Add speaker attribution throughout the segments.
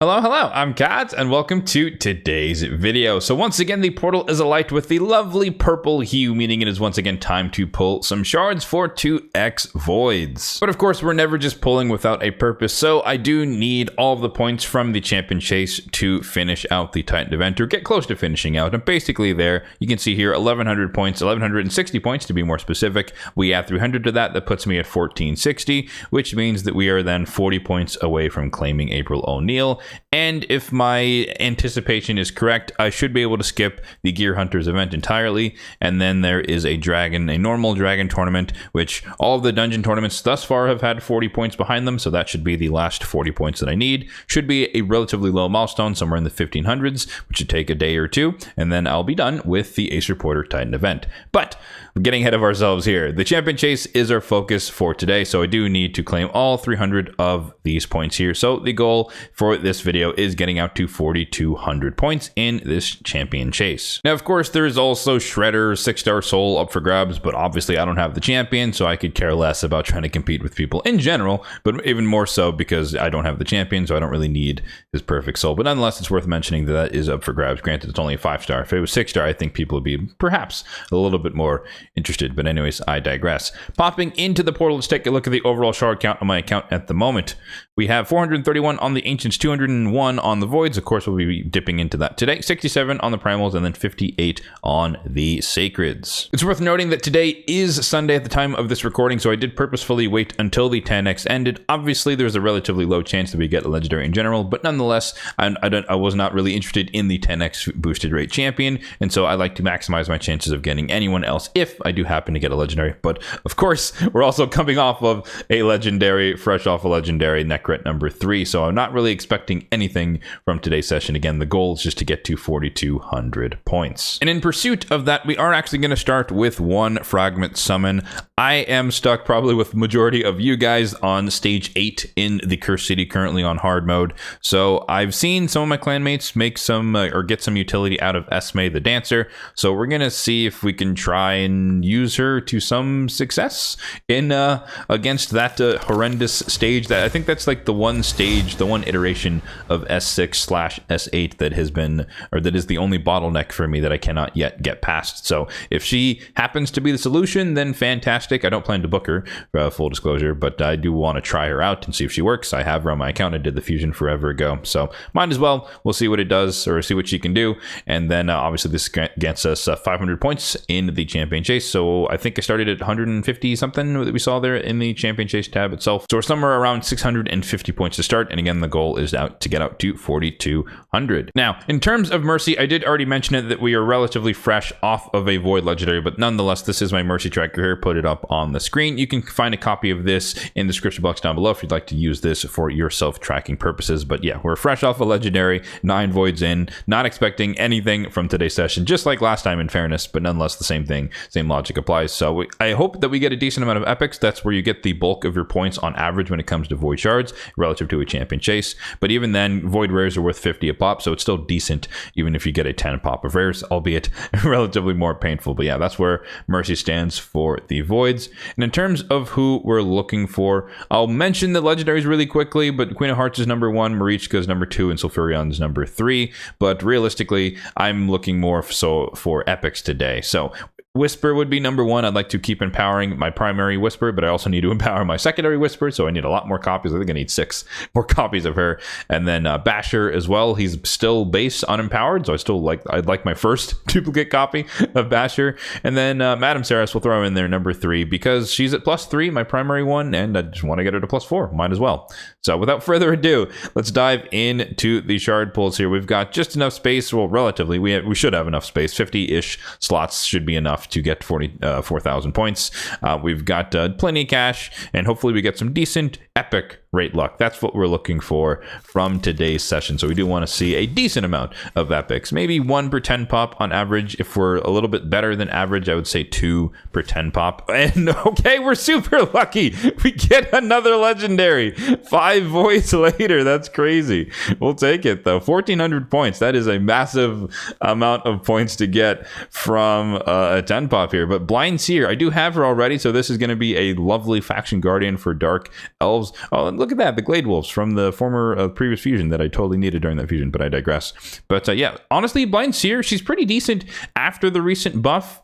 Speaker 1: Hello, I'm Kads, and welcome to today's video. So once again, the portal is alight with the lovely purple hue, meaning it is once again time to pull some shards for 2x voids. But of course, we're never just pulling without a purpose, so I do need all of the points from the champion chase to finish out the Titan event, or get close to finishing out. And basically there, you can see here 1100 points, 1160 points to be more specific. We add 300 to that puts me at 1460, which means that we are then 40 points away from claiming April O'Neil. And if my anticipation is correct, I should be able to skip the Gear Hunters event entirely. And then there is a normal dragon tournament, which all of the dungeon tournaments thus far have had 40 points behind them. So that should be the last 40 points that I need. Should be a relatively low milestone, somewhere in the 1500s, which should take a day or two. And then I'll be done with the Ace Reporter Titan event. But we're getting ahead of ourselves here. The champion chase is our focus for today. So I do need to claim all 300 of these points here. So the goal for this video is getting out to 4,200 points in this champion chase. Now, of course, there is also Shredder 6-star soul up for grabs, but obviously I don't have the champion, so I could care less about trying to compete with people in general, but even more so because I don't have the champion, so I don't really need his perfect soul. But nonetheless, it's worth mentioning that that is up for grabs. Granted, it's only a 5-star. If it was 6-star, I think people would be perhaps a little bit more interested. But anyways, I digress. Popping into the portal, let's take a look at the overall shard count on my account at the moment. We have 431 on the Ancients, 201 on the Voids. Of course, we'll be dipping into that today. 67 on the Primals, and then 58 on the Sacreds. It's worth noting that today is Sunday at the time of this recording, so I did purposefully wait until the 10x ended. Obviously, there's a relatively low chance that we get a legendary in general, but nonetheless, I was not really interested in the 10x boosted rate champion, and so I like to maximize my chances of getting anyone else if I do happen to get a legendary. But of course, we're also coming off of a legendary, fresh off a legendary Necret number 3, so I'm not really expecting anything from today's session. Again, the goal is just to get to 4,200 points. And in pursuit of that, we are actually going to start with one fragment summon. I am stuck probably with the majority of you guys on stage 8 in the Cursed City, currently on hard mode. So I've seen some of my clanmates make some or get some utility out of Esme the Dancer. So we're going to see if we can try and use her to some success in against that horrendous stage. That I think that's like the one stage, the one iteration of S6/S8 that has been, or that is the only bottleneck for me that I cannot yet get past. So if she happens to be the solution, then fantastic. I don't plan to book her, full disclosure, but I do want to try her out and see if she works. I have her on my account. I did the fusion forever ago, so might as well. We'll see what it does, or see what she can do. And then obviously this gets us 500 points in the champion chase. So I think I started at 150 something that we saw there in the champion chase tab itself. So we're somewhere around 650 points to start. And again, the goal is to get out to 4,200. Now, in terms of Mercy, I did already mention it that we are relatively fresh off of a Void Legendary, but nonetheless, this is my Mercy tracker here. Put it up on the screen. You can find a copy of this in the description box down below if you'd like to use this for your self-tracking purposes. But yeah, we're fresh off a Legendary, 9 Voids in, not expecting anything from today's session, just like last time in fairness, but nonetheless, the same thing, same logic applies. So I hope that we get a decent amount of epics. That's where you get the bulk of your points on average when it comes to Void Shards relative to a champion chase. But even then, Void Rares are worth 50 a pop, so it's still decent even if you get a 10 pop of rares, albeit relatively more painful. But yeah, that's where Mercy stands for the Voids. And in terms of who we're looking for, I'll mention the legendaries really quickly, but Queen of Hearts is number 1, Marichka is number 2, and Sulfurion is number 3. But realistically, I'm looking more so for epics today. So Whisper would be number 1. I'd like to keep empowering my primary Whisper, but I also need to empower my secondary Whisper, so I need a lot more copies. I think I need 6 more copies of her. And then Basher as well. He's still base unempowered, so I'd like my first duplicate copy of Basher. And then Madame Saras will throw in there number 3 because she's at +3, my primary one, and I just want to get her to +4. Might as well. So without further ado, let's dive into the shard pulls here. We've got just enough space. Well, relatively, we should have enough space. 50-ish slots should be enough to get 4,000 points. We've got plenty of cash, and hopefully we get some decent epic rate luck. That's what we're looking for from today's session. So we do want to see a decent amount of epics, maybe 1 per 10 pop on average. If we're a little bit better than average, I would say 2 per 10 pop. And okay, we're super lucky. We get another legendary 5 voids later. That's crazy. We'll take it though. 1,400 points. That is a massive amount of points to get from a 10 pop here. But Blind Seer, I do have her already, so this is going to be a lovely faction guardian for Dark Elves. Oh, and look at that, the Glade Wolves from the former previous fusion that I totally needed during that fusion, but I digress. But yeah, honestly, Blind Seer, she's pretty decent after the recent buff.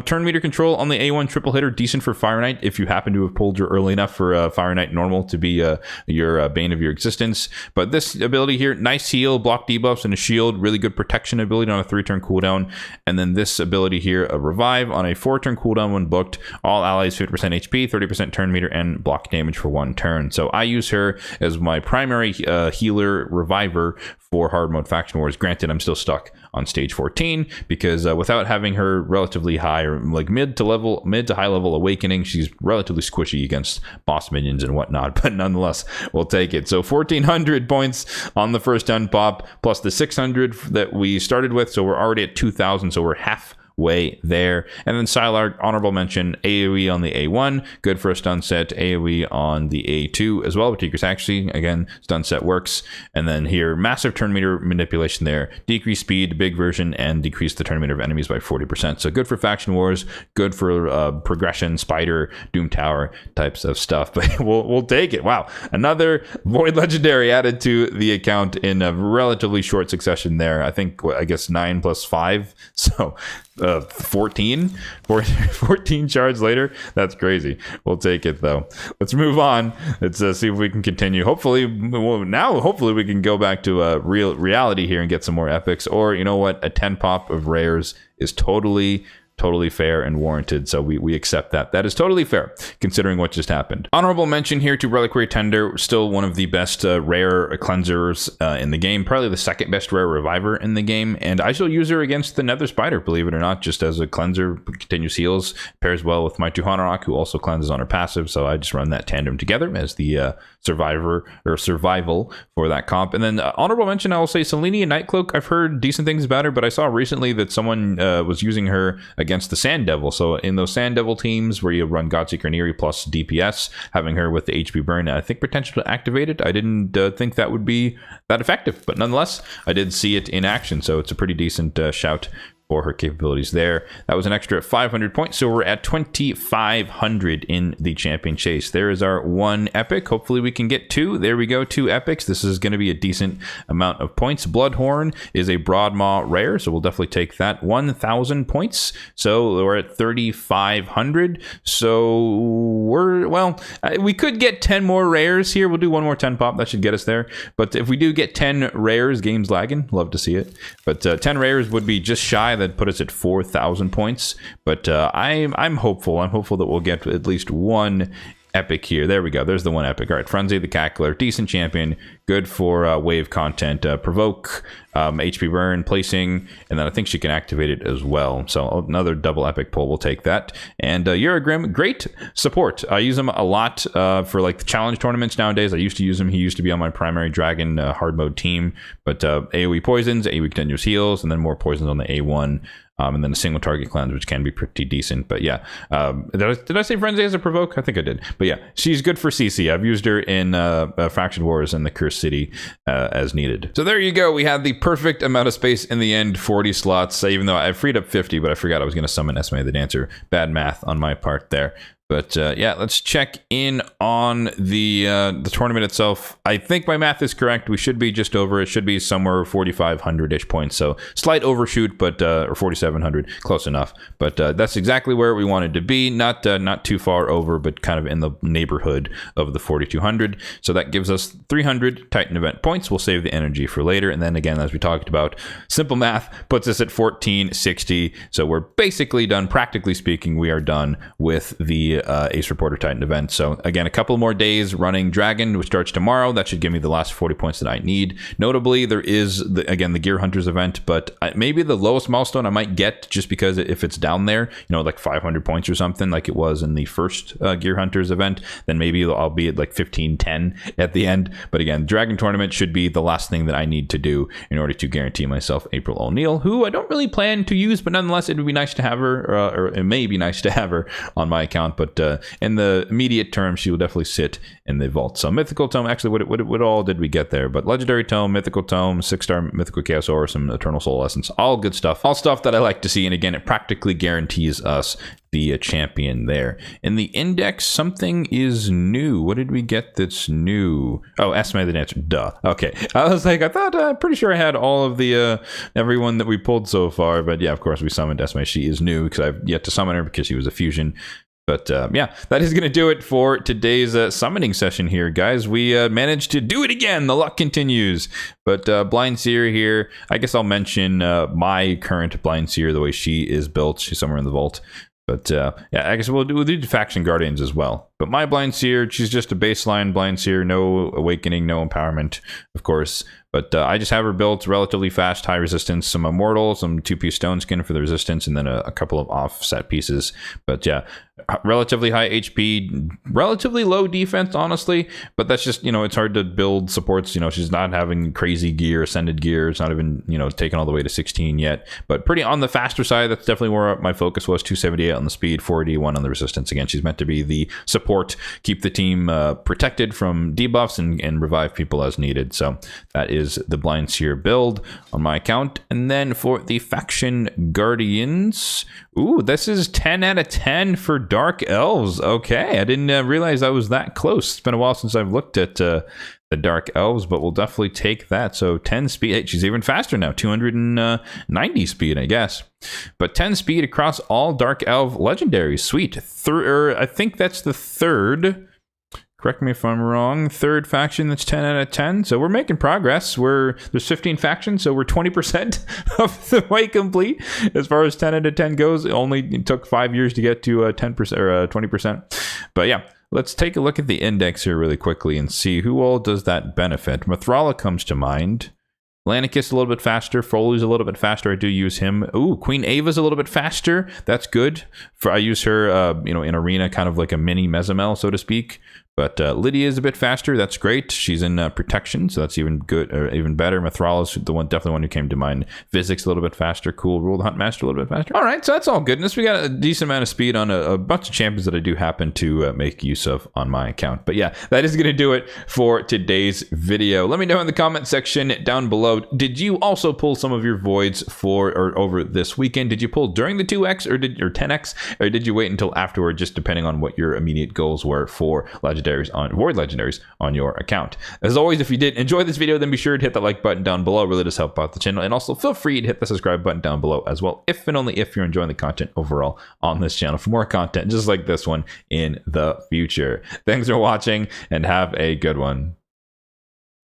Speaker 1: Turn meter control on the A1 triple hitter, decent for Fire Knight if you happen to have pulled her early enough for Fire Knight normal to be your bane of your existence. But this ability here, nice heal, block debuffs, and a shield, really good protection ability on a 3-turn cooldown. And then this ability here, a revive on a 4-turn cooldown when booked. All allies 50% HP, 30% turn meter, and block damage for 1 turn. So I use her as my primary healer reviver for hard mode faction wars. Granted, I'm still stuck on stage 14 because without having her relatively high or like mid to high level awakening, she's relatively squishy against boss minions and whatnot, but nonetheless we'll take it. So 1400 points on the first unpop plus the 600 that we started with, so we're already at 2000, so we're halfway there. And then Sylar, honorable mention, AoE on the A1, good for a stun set, AoE on the A2 as well, but Tigris actually, again, stun set works. And then here, massive turn meter manipulation there, decrease speed, big version, and decrease the turn meter of enemies by 40%. So good for faction wars, good for progression, spider, doom tower types of stuff, but we'll take it. Wow, another Void Legendary added to the account in a relatively short succession there. I guess 9 plus 5, so 14 shards later. That's crazy. We'll take it though. Let's move on. Let's see if we can continue. Hopefully we can go back to real reality here and get some more epics, or you know what, a 10 pop of rares is totally fair and warranted, so we accept that. That is totally fair considering what just happened. Honorable mention here to Reliquary Tender, still one of the best rare cleansers in the game, probably the second best rare reviver in the game, and I still use her against the Nether Spider, believe it or not, just as a cleanser, continuous heals, pairs well with my Tuhanarok, who also cleanses on her passive, so I just run that tandem together as the survival for that comp. And then honorable mention, I will say Selenia Nightcloak. I've heard decent things about her, but I saw recently that someone was using her against the Sand Devil. So in those Sand Devil teams where you run Godseeker and Eerie plus DPS, having her with the HP burn, I think potential to activate it. I didn't think that would be that effective, but nonetheless, I did see it in action. So it's a pretty decent shout for her capabilities there. That was an extra 500 points, so we're at 2,500 in the champion chase. There is our 1 epic. Hopefully we can get 2. There we go, 2 epics. This is going to be a decent amount of points. Bloodhorn is a Broadmaw rare, so we'll definitely take that. 1,000 points, so we're at 3,500. So we could get 10 more rares here. We'll do 1 more 10 pop. That should get us there. But if we do get 10 rares, game's lagging. Love to see it. But 10 rares would be just shy. That put us at 4,000 points, but I'm hopeful. I'm hopeful that we'll get at least 1 epic here. There we go. There's the 1 epic. All right, Frenzy the Cackler, decent champion, good for wave content, provoke, HP burn, placing, and then I think she can activate it as well. So another double epic pull, we'll take that. And Uragrim, great support. I use him a lot for like the challenge tournaments nowadays. I used to use him. He used to be on my primary dragon hard mode team, but AoE poisons, AoE continuous heals, and then more poisons on the A1. And then a single target cleanse, which can be pretty decent. But yeah, did I say Frenzy as a provoke? I think I did. But yeah, she's good for CC. I've used her in Faction Wars and the Cursed City as needed. So there you go. We had the perfect amount of space in the end, 40 slots, even though I freed up 50, but I forgot I was going to summon Esme the Dancer. Bad math on my part there. But yeah, let's check in on the tournament itself. I think my math is correct. We should be just over. It should be somewhere 4,500-ish points. So slight overshoot, but or 4,700, close enough. But that's exactly where we wanted to be. Not too far over, but kind of in the neighborhood of the 4,200. So that gives us 300 Titan event points. We'll save the energy for later. And then again, as we talked about, simple math puts us at 1,460. So we're basically done. Practically speaking, we are done with the Ace Reporter Titan event. So again, a couple more days running Dragon, which starts tomorrow. That should give me the last 40 points that I need. Notably, there is the Gear Hunters event, but maybe the lowest milestone I might get, just because if it's down there, like 500 points or something like it was in the first Gear Hunters event, then maybe I'll be at like 1510 at the end. But again, Dragon Tournament should be the last thing that I need to do in order to guarantee myself April O'Neil, who I don't really plan to use, but nonetheless, it would be nice to have her, or it may be nice to have her on my account. But but in the immediate term, she will definitely sit in the vault. So mythical tome, actually, what all did we get there? But legendary tome, mythical tome, 6-star mythical chaos aura, some eternal soul essence, all good stuff, all stuff that I like to see. And again, it practically guarantees us the champion there. In the index, something is new. What did we get that's new? Oh, Esme the Dancer. Duh. Okay. I was like, I thought, pretty sure I had all of the, everyone that we pulled so far. But yeah, of course, we summoned Esme. She is new because I've yet to summon her because she was a fusion. But yeah, that is going to do it for today's summoning session here, guys. We managed to do it again. The luck continues. But Blind Seer here, I guess I'll mention my current Blind Seer, the way she is built. She's somewhere in the vault. But yeah, I guess we'll do Faction Guardians as well. But my Blind Seer, she's just a baseline Blind Seer, no awakening, no empowerment, of course. But I just have her built relatively fast, high resistance, some immortal, some 2-piece stone skin for the resistance, and then a couple of offset pieces. But yeah, relatively high HP, relatively low defense, honestly. But that's just, it's hard to build supports. She's not having crazy gear, ascended gear. It's not even, taken all the way to 16 yet. But pretty on the faster side. That's definitely where my focus was. 278 on the speed, 481 on the resistance. Again, she's meant to be the support, keep the team protected from debuffs and revive people as needed. So that is the Blind Seer build on my account. And then for the Faction Guardians, ooh, this is 10 out of 10 for Dark Elves. Okay, I didn't realize I was that close. It's been a while since I've looked at the Dark Elves, but we'll definitely take that. So 10 speed. Hey, she's even faster now, 290 speed, I guess. But 10 speed across all Dark Elf legendaries. Sweet. I think that's the third. Correct me if I'm wrong. Third faction that's 10 out of 10. So we're making progress. There's 15 factions, so we're 20% of the way complete. As far as 10 out of 10 goes, it only took 5 years to get to 10% or 20%. But yeah, let's take a look at the index here really quickly and see who all does that benefit. Mithrala comes to mind. Lanicus a little bit faster. Foley's a little bit faster. I do use him. Ooh, Queen Ava's a little bit faster. That's good. I use her, in Arena, kind of like a mini Mezamel, so to speak. But Lydia is a bit faster. That's great. She's in protection, so that's even good, or even better. Mithrala's definitely one who came to mind. Physic's a little bit faster. Cool. Rule the Hunt Master a little bit faster. All right, so that's all goodness. We got a decent amount of speed on a bunch of champions that I do happen to make use of on my account. But yeah, that is going to do it for today's video. Let me know in the comment section down below. Did you also pull some of your voids for or over this weekend? Did you pull during the 2x or 10x, or did you wait until afterward? Just depending on what your immediate goals were for void legendaries on your account. As always, if you did enjoy this video, then be sure to hit that like button down below. It really does help out the channel. And also feel free to hit the subscribe button down below as well, if and only if you're enjoying the content overall on this channel for more content just like this one in the future. Thanks for watching and have a good one.